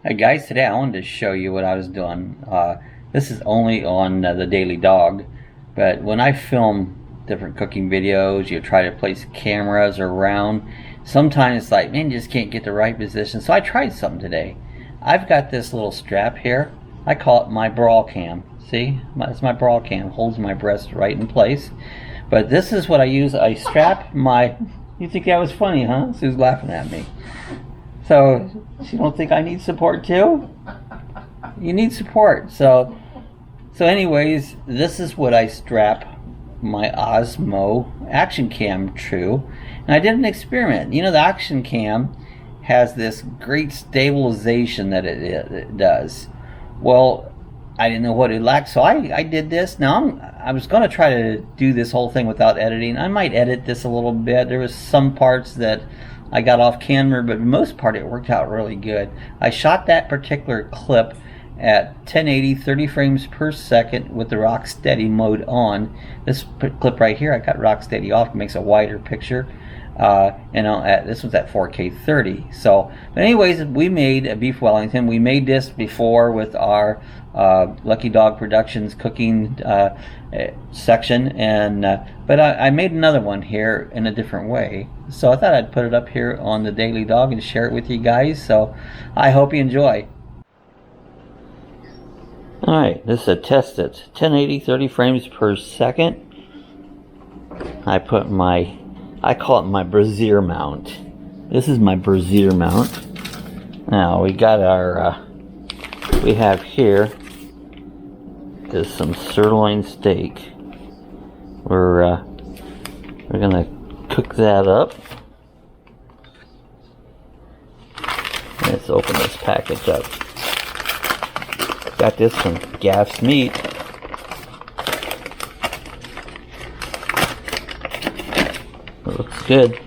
Hey guys, today I wanted to show you what I was doing. This is only on the Daily Dog, but when I film different cooking videos, you try to place cameras around. Sometimes it's like, man, you just can't get the right position. So I tried something today. I've got this little strap here. I call it my bra cam. See, it's my bra cam. Holds my breast right in place. But this is what I use. I strap my. You think that was funny, huh? Sue's laughing at me. So you don't think I need support too? You need support. So anyways, this is what I strap my Osmo action cam to. And I did an experiment. You know, the action cam has this great stabilization that it does. Well, I didn't know what it lacked, so I did this. Now I was going to try to do this whole thing without editing. I might edit this a little bit. There was some parts that I got off camera, but for the most part it worked out really good. I shot that particular clip at 1080 30 frames per second with the rock steady mode on. This clip right here I got rock steady off. It makes a wider picture. This was at 4K 30. So, but anyways, we made a beef Wellington. We made this before with our Lucky Dog Productions cooking section, and but I made another one here in a different way. So I thought I'd put it up here on the Daily Dog and share it with you guys. So I hope you enjoy. Alright, this is a test at 1080 30 frames per second. I call it my brassiere mount. This is my brassiere mount. Now we got our we have here is some sirloin steak. We're gonna cook that up. Let's open this package up. Got this from Gaff's Meat. It looks good.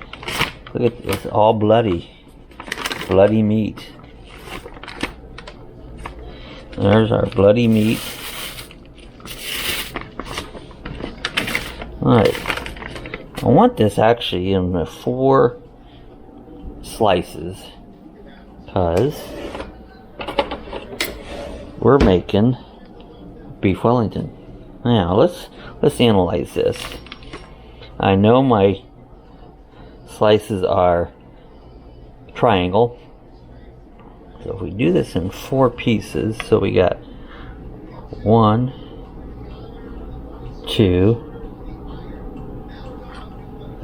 Look at this, all bloody meat. There's our bloody meat. Alright, I want this actually in 4 slices because we're making beef Wellington. Now let's analyze this. I know my slices are triangle, so if we do this in 4 pieces, so we got 1, 2,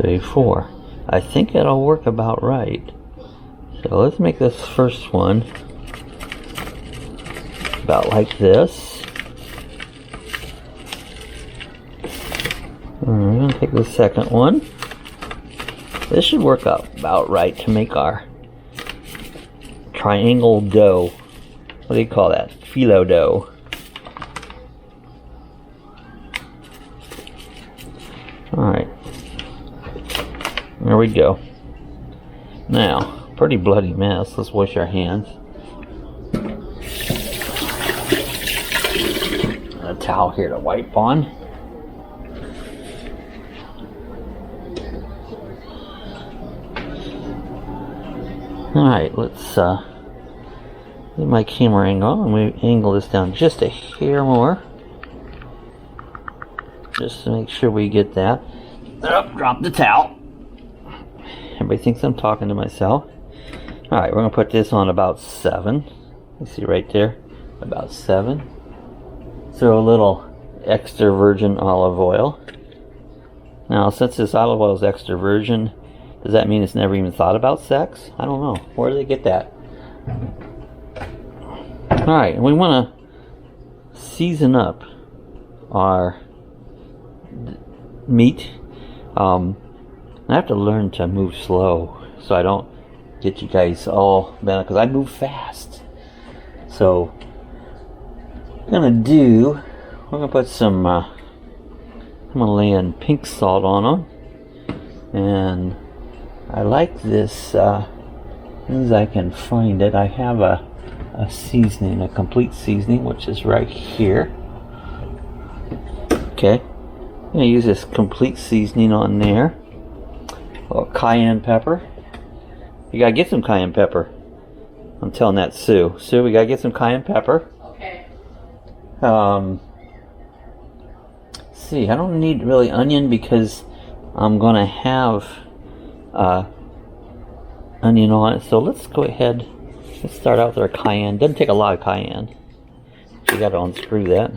3, 4. I think it'll work about right. So let's make this first one about like this. We're going to take the second one. This should work out about right to make our triangle dough. What do you call that? Phyllo dough. Alright. There we go. Now, pretty bloody mess. Let's wash our hands. A towel here to wipe on. Alright, let's get my camera angle, and we angle this down just a hair more. Just to make sure we get that. Oh, drop the towel. Everybody thinks I'm talking to myself. Alright, we're going to put this on about 7. You see right there? About 7. Throw a little extra virgin olive oil. Now, since this olive oil is extra virgin, does that mean it's never even thought about sex? I don't know. Where do they get that? Alright, and we want to season up our meat. I have to learn to move slow so I don't get you guys all bent, because I move fast. So, we're going to put some, I'm going to lay in pink salt on them. And I like this, as soon as I can find it, I have a seasoning, a complete seasoning, which is right here. Okay, I'm going to use this complete seasoning on there. A little cayenne pepper. You got to get some cayenne pepper. I'm telling that Sue. Sue, we gotta get some cayenne pepper. Okay. See, I don't need really onion because I'm gonna have onion on it. So let's go ahead. Let's start out with our cayenne. Doesn't take a lot of cayenne. You gotta unscrew that.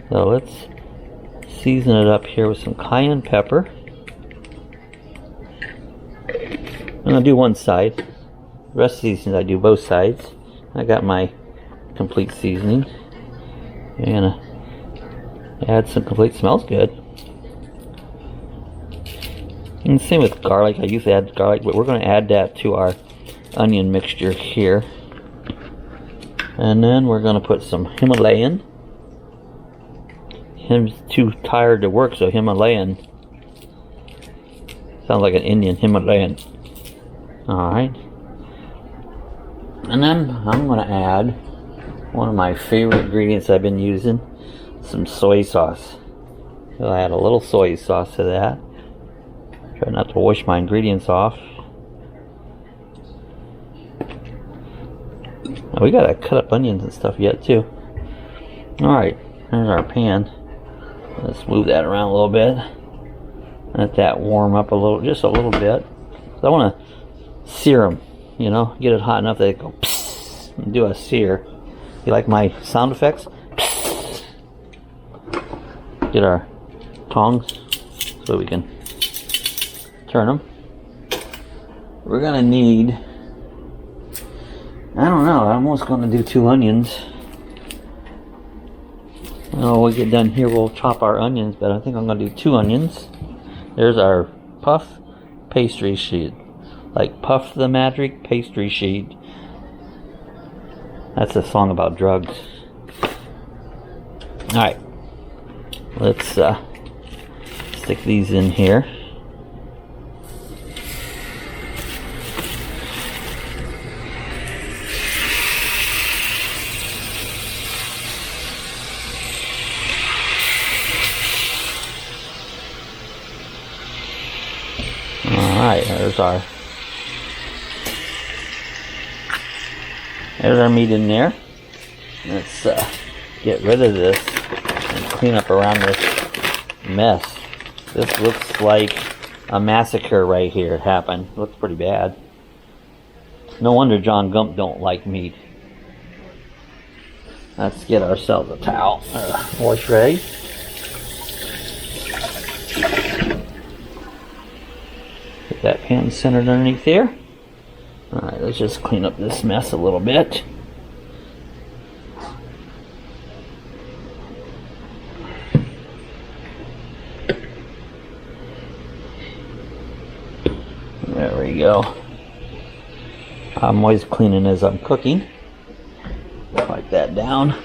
So let's season it up here with some cayenne pepper. I'm gonna do one side. The rest of the seasonings I do both sides. I got my complete seasoning. I'm gonna add some complete. Smells good. And same with garlic. I usually add garlic, but we're gonna add that to our onion mixture here. And then we're gonna put some Himalayan. Him's too tired to work, so Himalayan. Sounds like an Indian, Himalayan. Alright. And then I'm going to add one of my favorite ingredients I've been using, some soy sauce. So I'll add a little soy sauce to that. Try not to wash my ingredients off. Now we got to cut up onions and stuff yet too. Alright, here's our pan. Let's move that around a little bit. Let that warm up a little, just a little bit. So I want to sear them, you know, get it hot enough that it go psst, and do a sear. You like my sound effects? Psst. Get our tongs so we can turn them. We're gonna need, I don't know, I'm almost gonna do 2 onions. When we get done here, we'll chop our onions, but I think I'm gonna do 2 onions. There's our puff pastry sheet. Like Puff the Magic Pastry Sheet. That's a song about drugs. Alright. Let's stick these in here. Alright, there's our meat in there. Let's get rid of this and clean up around this mess. This looks like a massacre right here. It happened. It looks pretty bad. No wonder John Gump don't like meat. Let's get ourselves a towel. Wash ready. Get that pan centered underneath there. Alright, let's just clean up this mess a little bit. There we go. I'm always cleaning as I'm cooking. Wipe that down.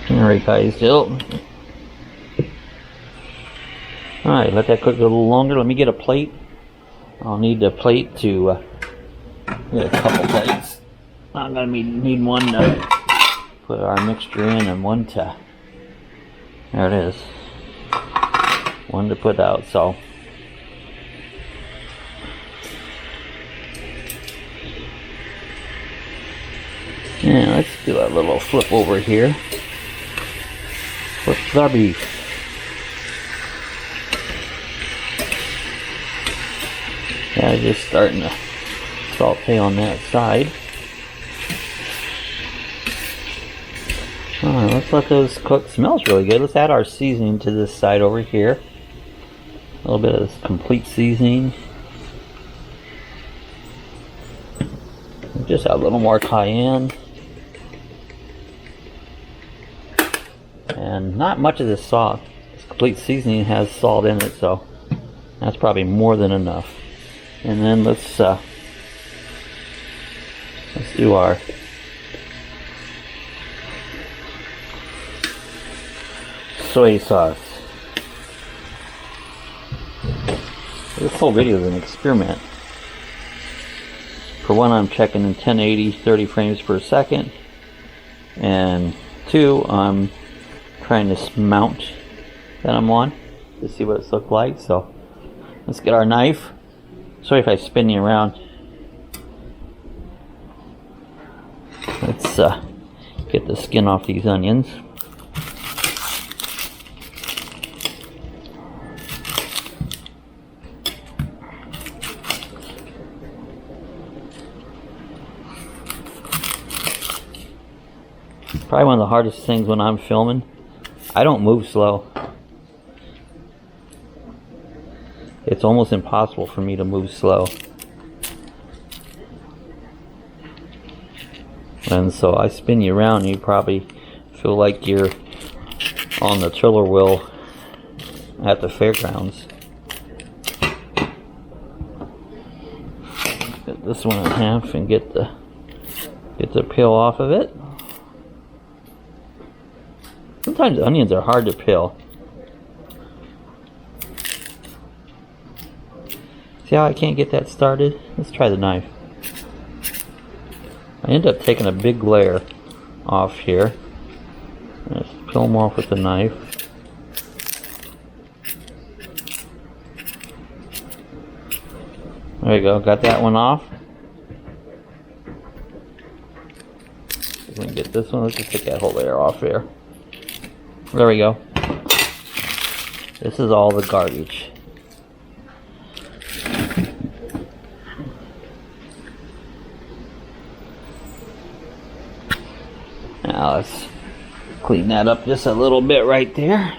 Alright guys, still. Alright, let that cook a little longer. Let me get a plate. I'll need a plate to get a couple plates. I'm gonna need one to put our mixture in and one to, there it is, one to put out. So yeah, let's do a little flip over here. Flip the beef. Yeah, just starting to saute on that side. Alright, let's let those cook. Smells really good. Let's add our seasoning to this side over here. A little bit of this complete seasoning. Just a little more cayenne. And not much of this salt. This complete seasoning has salt in it, so that's probably more than enough. And then let's do our soy sauce. This whole video is an experiment. For one, I'm checking in 1080 30 frames per second, and two, I'm trying to mount that I'm on to see what it's looked like. So let's get our knife. Sorry if I spin you around. Let's get the skin off these onions. Probably one of the hardest things when I'm filming. I don't move slow. It's almost impossible for me to move slow. And so I spin you around and you probably feel like you're on the tiller wheel at the fairgrounds. Get this one in half and get the peel off of it. Sometimes onions are hard to peel. See how I can't get that started? Let's try the knife. I end up taking a big layer off here. Let's peel them off with the knife. There you go, got that one off. We can get this one, let's just take that whole layer off here. There we go. This is all the garbage. Now let's clean that up just a little bit right there.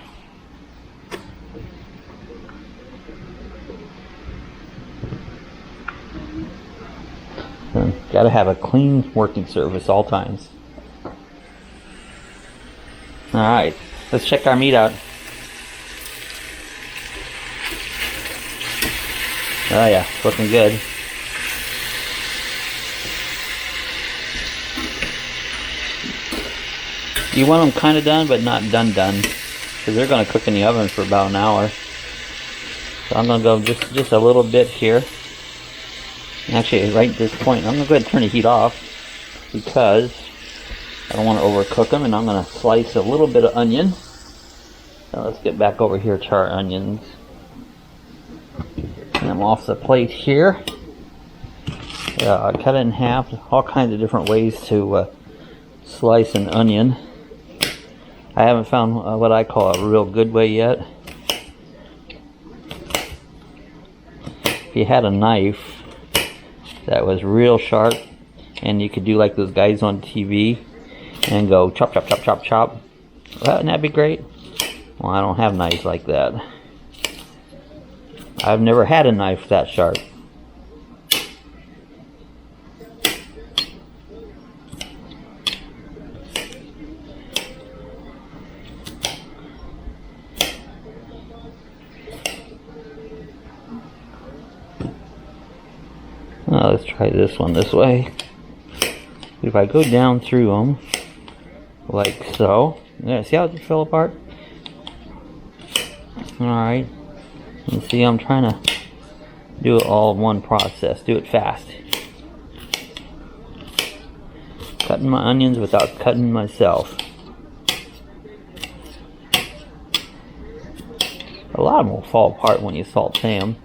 Got to have a clean working surface all times. Alright, let's check our meat out. Oh yeah, it's looking good. You want them kind of done, but not done, because they're going to cook in the oven for about an hour. So I'm going to go just a little bit here. Actually, right at this point, I'm going to go ahead and turn the heat off, because I don't want to overcook them, and I'm going to slice a little bit of onion. Now let's get back over here to our onions. And I'm off the plate here. I cut it in half, all kinds of different ways to slice an onion. I haven't found what I call a real good way yet. If you had a knife that was real sharp, and you could do like those guys on TV and go chop, chop, chop, chop, chop, wouldn't that be great? Well, I don't have knives like that. I've never had a knife that sharp. Now let's try this one this way. If I go down through them like so, yeah, see how it fell apart? Alright, and see, I'm trying to do it all in one process, do it fast. Cutting my onions without cutting myself. A lot of them will fall apart when you saute them.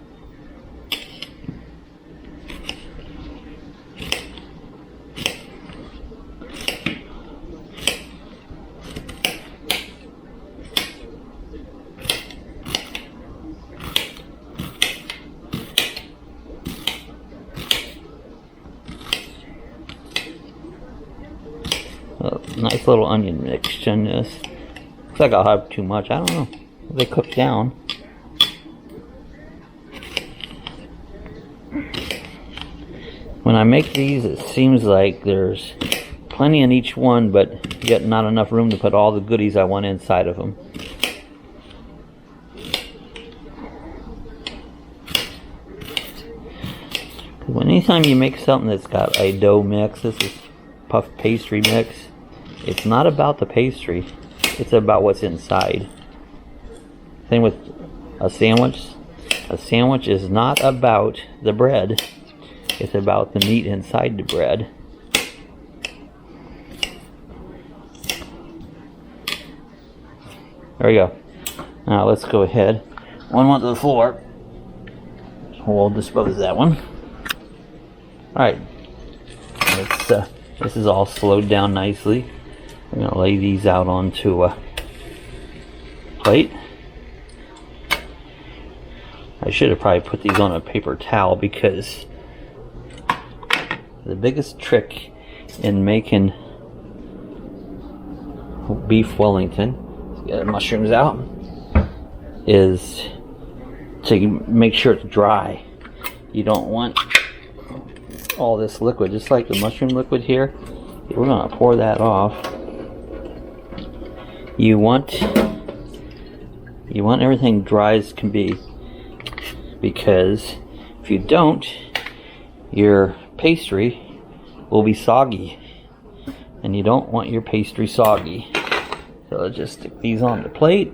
Nice little onion mix in this. Looks like I'll have too much. I don't know. They cook down. When I make these, it seems like there's plenty in each one, but yet not enough room to put all the goodies I want inside of them. Anytime you make something that's got a dough mix, this is puff pastry mix, it's not about the pastry, it's about what's inside. Same with a sandwich. A sandwich is not about the bread, it's about the meat inside the bread. There we go. Now let's go ahead. One went to the floor. We'll dispose of that one. Alright. This is all slowed down nicely. We're going to lay these out onto a plate. I should have probably put these on a paper towel, because the biggest trick in making beef Wellington, let's get the mushrooms out, is to make sure it's dry. You don't want all this liquid, just like the mushroom liquid here. We're going to pour that off. You want everything dry as can be, because if you don't, your pastry will be soggy, and you don't want your pastry soggy. So let's just stick these on the plate.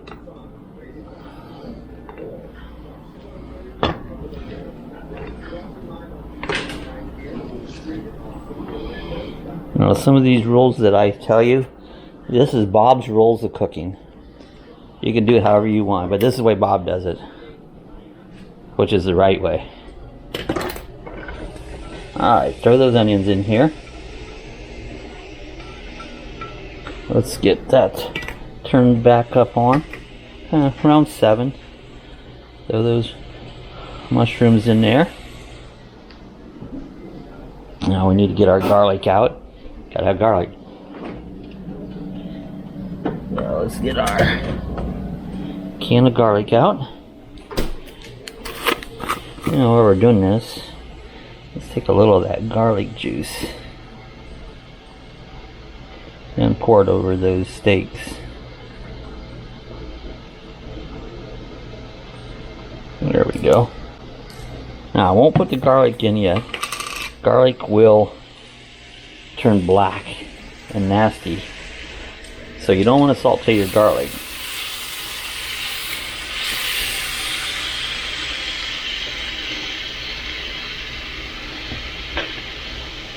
Now, some of these rules that I tell you, this is Bob's rules of cooking. You can do it however you want, but this is the way Bob does it, which is the right way. Alright, throw those onions in here. Let's get that turned back up on. Around 7. Throw those mushrooms in there. Now we need to get our garlic out. Gotta have garlic. Now let's get our can of garlic out. You know, while we're doing this, let's take a little of that garlic juice and pour it over those steaks. There we go. Now I won't put the garlic in yet. Garlic will turn black and nasty, so you don't want to saute your garlic.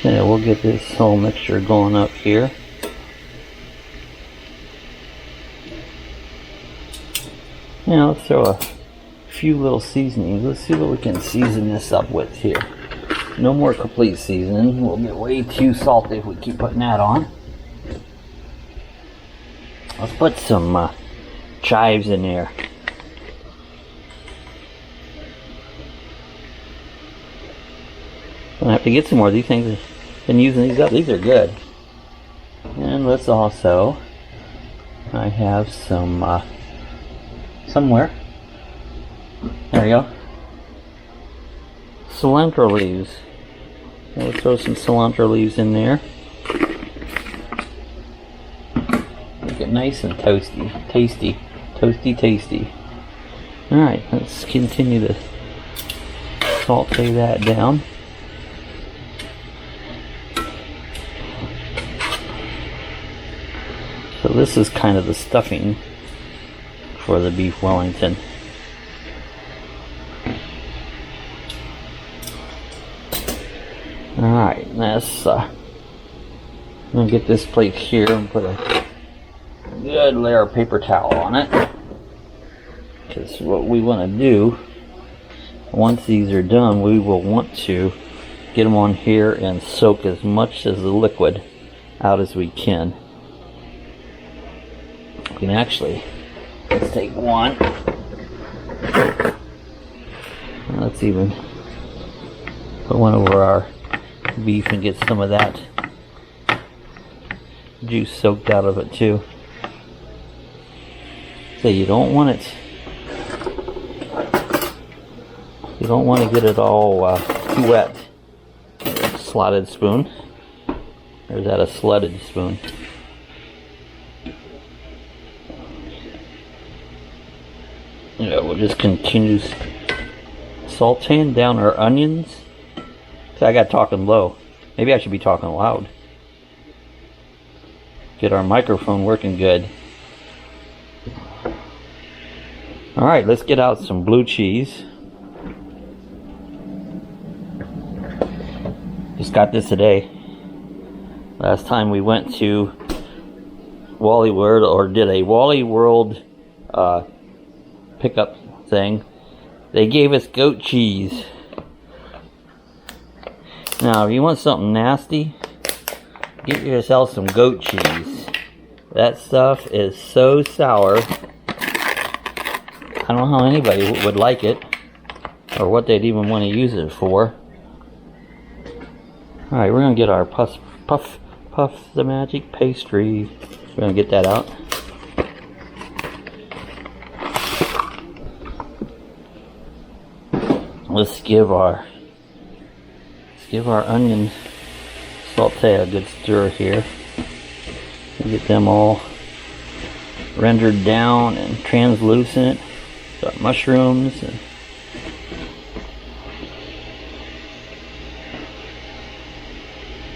Yeah, we'll get this whole mixture going up here. Now let's throw a few little seasonings. Let's see what we can season this up with here. No more complete seasoning. We'll get way too salty if we keep putting that on. Let's put some chives in there. I have to get some more of these things. I've been using these up. These are good. And let's also, I have some somewhere. There we go. Cilantro leaves. We'll throw some cilantro leaves in there. Make it nice and toasty. Tasty. Toasty, tasty. Alright, let's continue to saute that down. So this is kind of the stuffing for the beef Wellington. Alright, let's I'm gonna get this plate here and put a good layer of paper towel on it. Because what we want to do, once these are done, we will want to get them on here and soak as much of the liquid out as we can. We can actually, let's take one. Let's even put one over our beef and get some of that juice soaked out of it too. So you don't want it, you don't want to get it all too wet. Slotted spoon. Or is that a slutted spoon? Yeah, we'll just continue sauteing down our onions. See, I got talking low. Maybe I should be talking loud. Get our microphone working good. Alright, let's get out some blue cheese. Just got this today. Last time we went to Wally World, or did a Wally World pickup thing. They gave us goat cheese. Now, if you want something nasty, get yourself some goat cheese. That stuff is so sour. I don't know how anybody would like it, or what they'd even want to use it for. Alright, we're going to get our puff the magic pastry. We're going to get that out. Let's give our onion saute a good stir here. Get them all rendered down and translucent. Got mushrooms and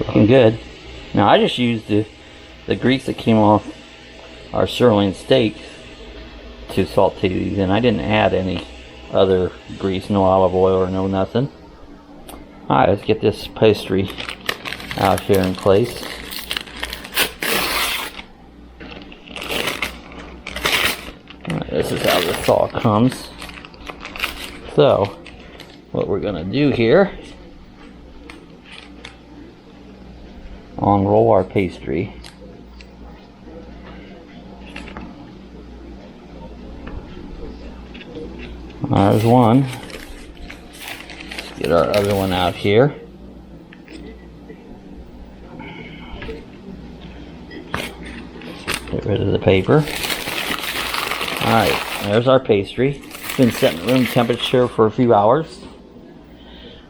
looking good. Now I just used the grease that came off our sirloin steak to saute these, and I didn't add any other grease, no olive oil or no nothing. Alright, let's get this pastry out here in place. Alright, this is how the thaw comes. So, what we're going to do here, unroll our pastry. There's one. Let's get our other one out here. Get rid of the paper. Alright, there's our pastry. It's been set at room temperature for a few hours.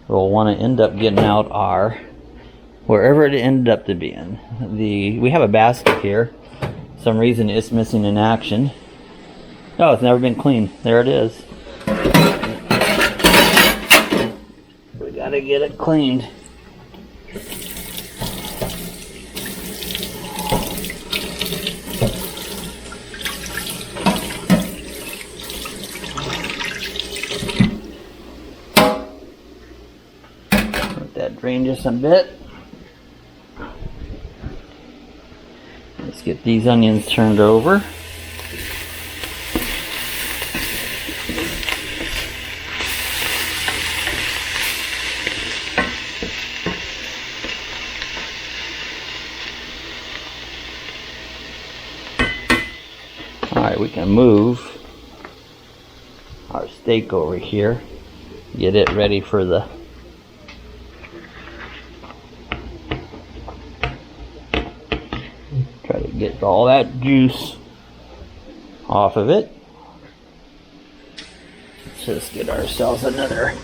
We'll want to end up getting out our, wherever it ended up to be in. We have a basket here. For some reason it's missing in action. Oh, it's never been cleaned. There it is. We gotta get it cleaned. Let that drain just a bit. Let's get these onions turned over. Alright, we can move our steak over here, get it ready for the try to get all that juice off of it. Let's just get ourselves another,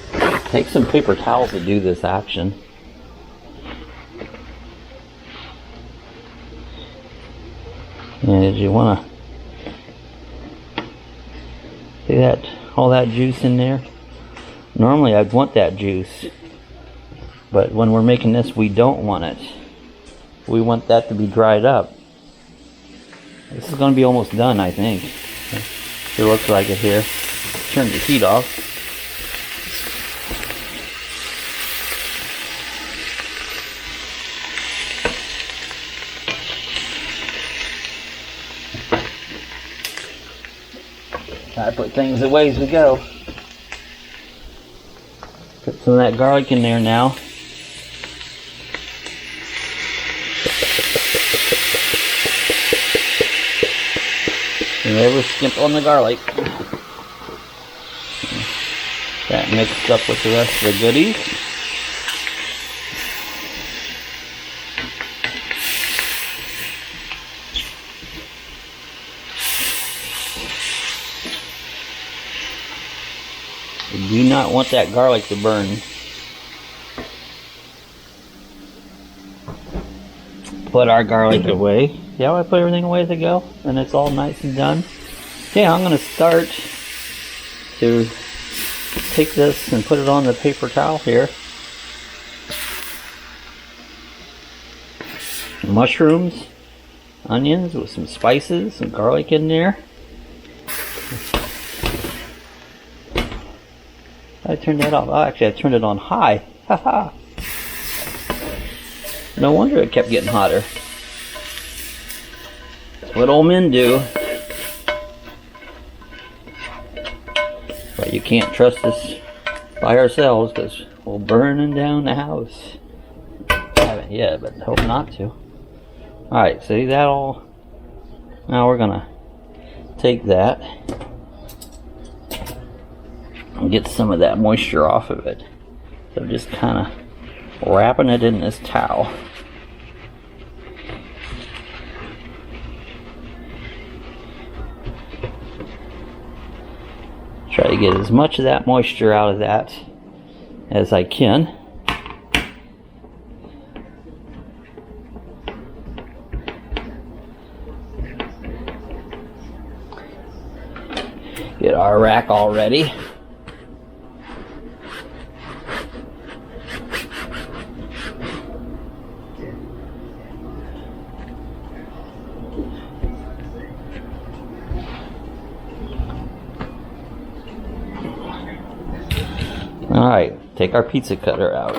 take some paper towels to do this action. And you want to see that, all that juice in there? Normally I'd want that juice, but when we're making this we don't want it. We want that to be dried up. This is going to be almost done, I think. It looks like it here. Turn the heat off. I put things away as we go. Put some of that garlic in there now. Never skimp on the garlic. That mixed up with the rest of the goodies. You do not want that garlic to burn. Put our garlic away. See how I put everything away as I go? And it's all nice and done. Okay, I'm going to start to take this and put it on the paper towel here. Mushrooms, onions with some spices, some garlic in there. I turned that off. Oh, actually, I turned it on high. Haha. No wonder it kept getting hotter. That's what old men do. You can't trust us by ourselves because we'll burn down the house. Haven't yet, but hope not to. Alright, see that all? Now we're gonna take that and get some of that moisture off of it. So just kind of wrapping it in this towel. Try to get as much of that moisture out of that as I can. Get our rack all ready. Alright, take our pizza cutter out.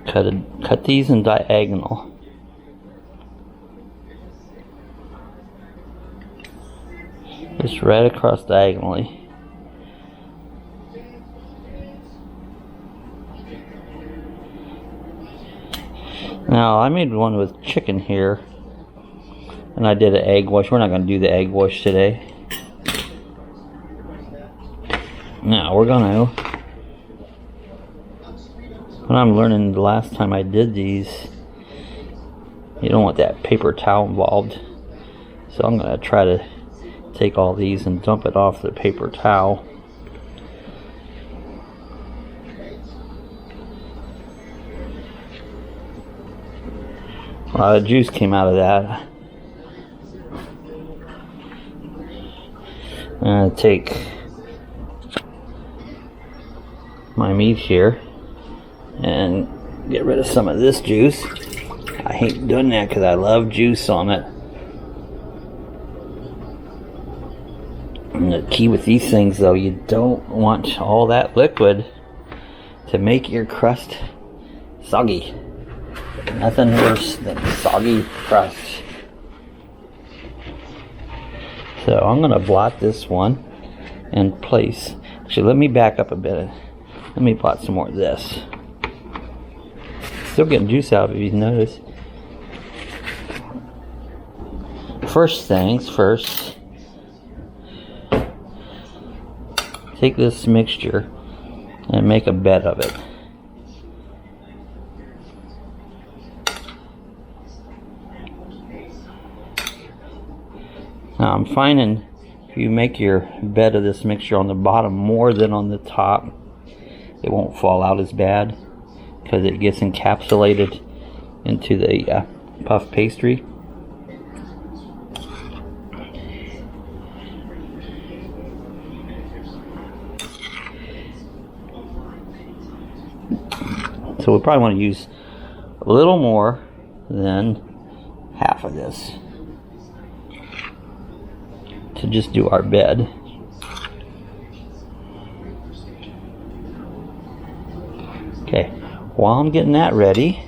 Cut these in diagonal. Just right across diagonally. Now I made one with chicken here, and I did an egg wash. We're not going to do the egg wash today. Now we're going to, what I'm learning the last time I did these, you don't want that paper towel involved. So I'm going to try to take all these and dump it off the paper towel. A lot of juice came out of that. I'm going to take my meat here and get rid of some of this juice. I hate doing that because I love juice on it. And the key with these things though, you don't want all that liquid to make your crust soggy. Nothing worse than soggy crust. So I'm going to blot this one in place. Actually, let me back up a bit. Let me blot some more of this. Still getting juice out of it, if you notice. First things first. Take this mixture and make a bed of it. Now I'm finding if you make your bed of this mixture on the bottom more than on the top, it won't fall out as bad because it gets encapsulated into the puff pastry. So we probably want to use a little more than half of this to just do our bed. Okay, while I'm getting that ready,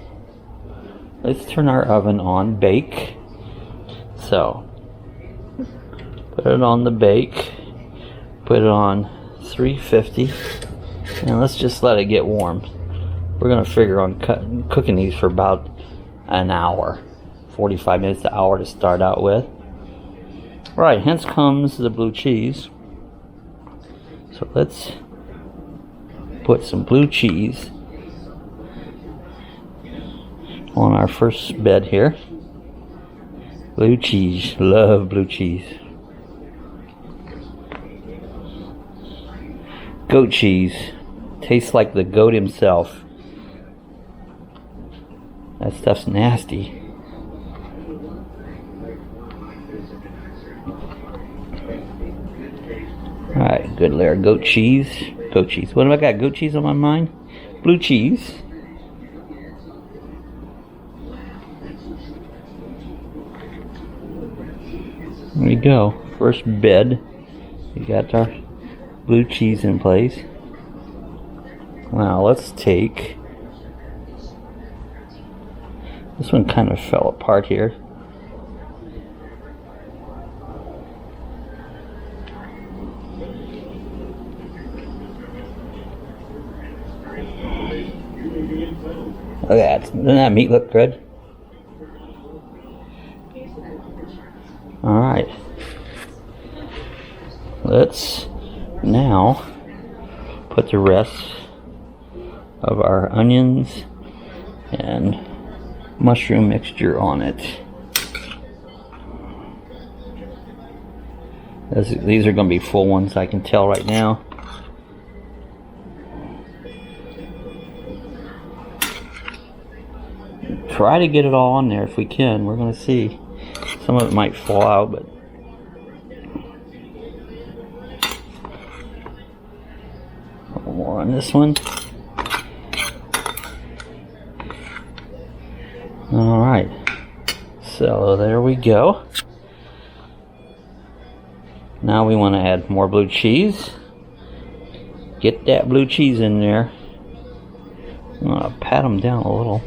let's turn our oven on bake. So, put it on the bake, put it on 350, and let's just let it get warm. We're going to figure on cooking these for about an hour, 45 minutes to an hour to start out with. Alright, hence comes the blue cheese. So let's put some blue cheese on our first bed here. Blue cheese, love blue cheese. Goat cheese, tastes like the goat himself. That stuff's nasty. Alright, good layer of goat cheese. Goat cheese. What have I got? Goat cheese on my mind? Blue cheese. There we go. First bed. We got our blue cheese in place. Now let's take... This one kind of fell apart here. Look at that. Doesn't that meat look good? Alright. Let's now put the rest of our onions and mushroom mixture on it. These are going to be full ones, I can tell right now. Try to get it all on there if we can. We're going to see. Some of it might fall out, but a little more on this one. Alright, so there we go. Now we want to add more blue cheese. Get that blue cheese in there. I'm going to pat them down a little.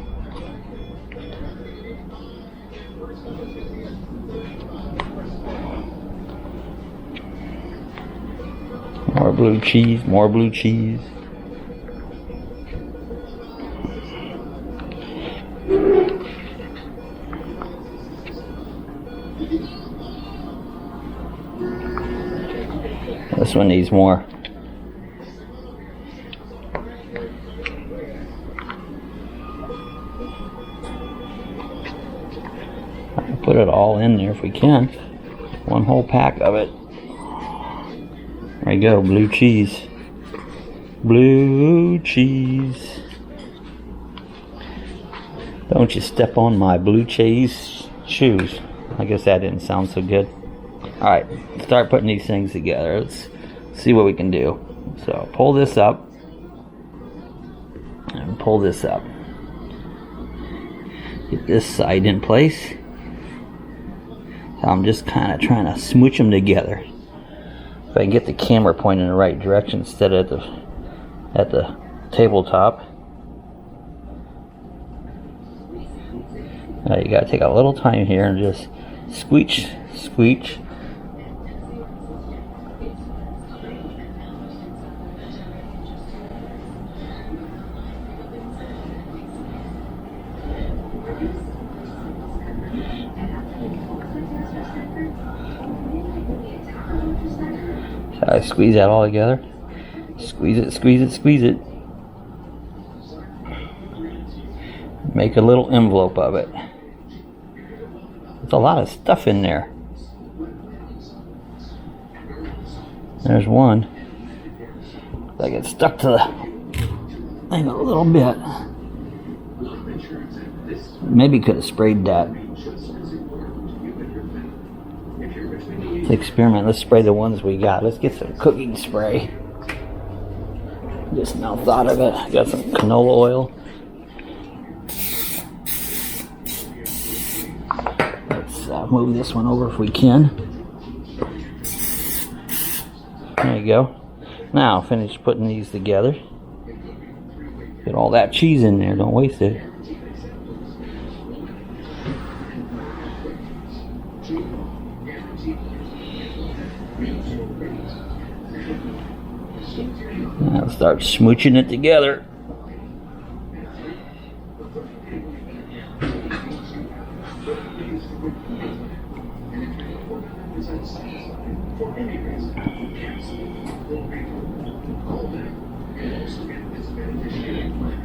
More blue cheese, more blue cheese. This one needs more. Put it all in there if we can. One whole pack of it. There we go, blue cheese. Blue cheese. Don't you step on my blue cheese shoes. I guess that didn't sound so good. Alright, start putting these things together. Let's see what we can do. So pull this up. And pull this up. Get this side in place. So I'm just kind of trying to smooch them together. If I can get the camera pointing in the right direction instead of at the tabletop. Now you gotta take a little time here and just squeech, squeech. I squeeze that all together. Squeeze it, squeeze it, squeeze it. Make a little envelope of it. There's a lot of stuff in there. There's one. I get stuck to the thing a little bit. Maybe could have sprayed that. Let's experiment. Let's spray the ones we got. Let's get some cooking spray. Just now thought of it. Got some canola oil. Let's move this one over if we can. There you go. Now finish putting these together. Get all that cheese in there. Don't waste it. Now start smooching it together.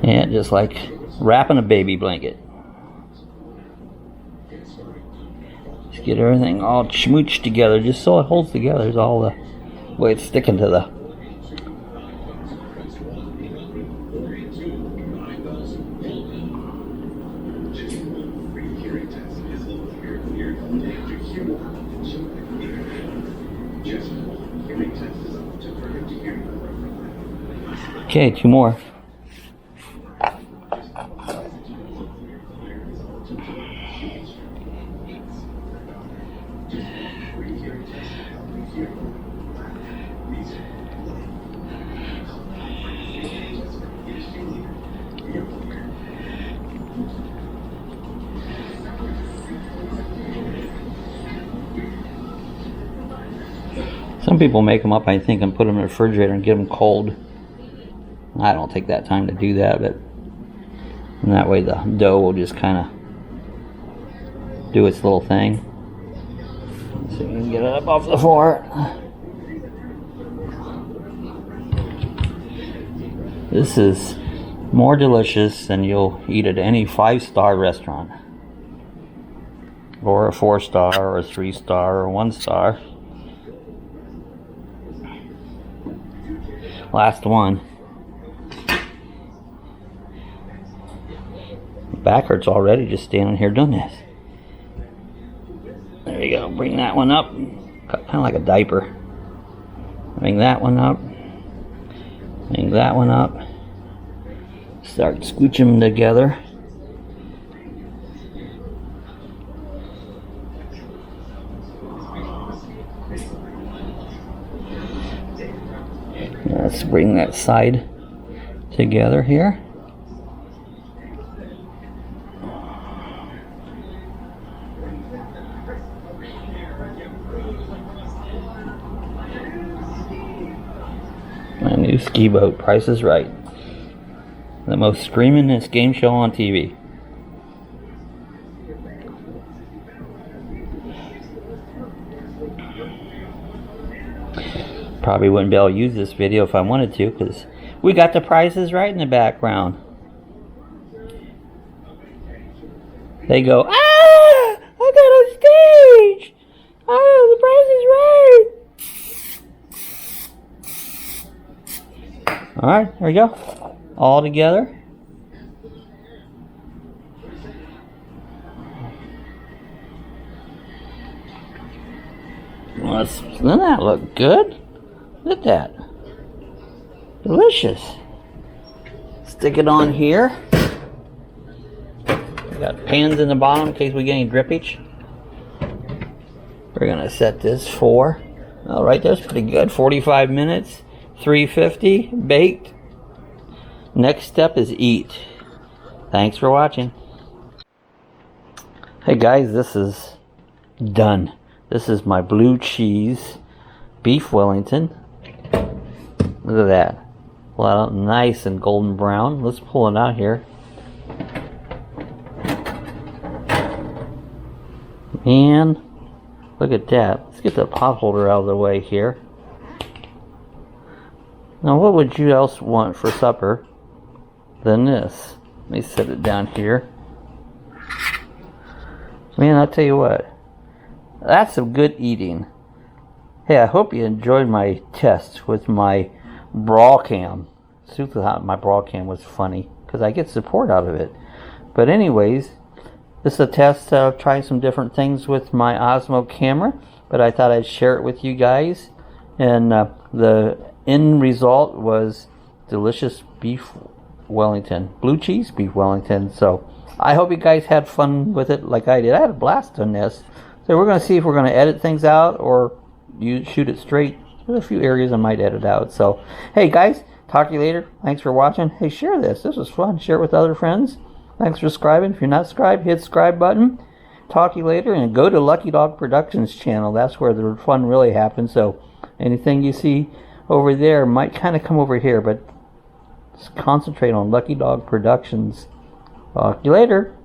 And just like wrapping a baby blanket. Just get everything all smooched together just so it holds together. Is all the way it's sticking to the. Okay, two more. Some people make them up, I think, and put them in the refrigerator and get them cold. I don't take that time to do that, but And that way the dough will just kind of do its little thing. So you can get it up off the floor. This is more delicious than you'll eat at any 5-star restaurant, or a 4-star, or a 3-star, or 1-star. Last one. Back hurts already just standing here doing this. There you go. Bring that one up. Kind of like a diaper. Bring that one up. Bring that one up. Start scooching them together. Let's bring that side together here. My new ski boat, Price is Right. The most screamingest game show on TV. Probably wouldn't be able to use this video if I wanted to, because we got the Prices Right in the background. They go, ah! I got a stage! Oh, the Price is Right! Alright, there we go. All together. Doesn't that look good? Look at that. Delicious. Stick it on here. We got pans in the bottom in case we get any drippage. We're gonna set this for, alright, that's pretty good. 45 minutes, 350, baked. Next step is eat. Thanks for watching. Hey guys, this is done. This is my blue cheese beef Wellington. Look at that. Pull it out nice and golden brown. Let's pull it out here. And look at that. Let's get the pot holder out of the way here. Now what would you else want for supper than this? Let me set it down here. Man, I'll tell you what. That's some good eating. Hey, I hope you enjoyed my test with my brawl cam. Super thought my brawl cam was funny because I get support out of it. But anyways, this is a test of trying some different things with my Osmo camera. But I thought I'd share it with you guys. And the end result was delicious beef Wellington. Blue cheese beef Wellington. So I hope you guys had fun with it like I did. I had a blast on this. So we're going to see if we're going to edit things out or you shoot it straight. There's a few areas I might edit out. So, hey guys, talk to you later. Thanks for watching. Hey, share this. This was fun. Share it with other friends. Thanks for subscribing. If you're not subscribed, hit the subscribe button. Talk to you later. And go to Lucky Dog Productions channel. That's where the fun really happens. So anything you see over there might kind of come over here. But just concentrate on Lucky Dog Productions. Talk to you later.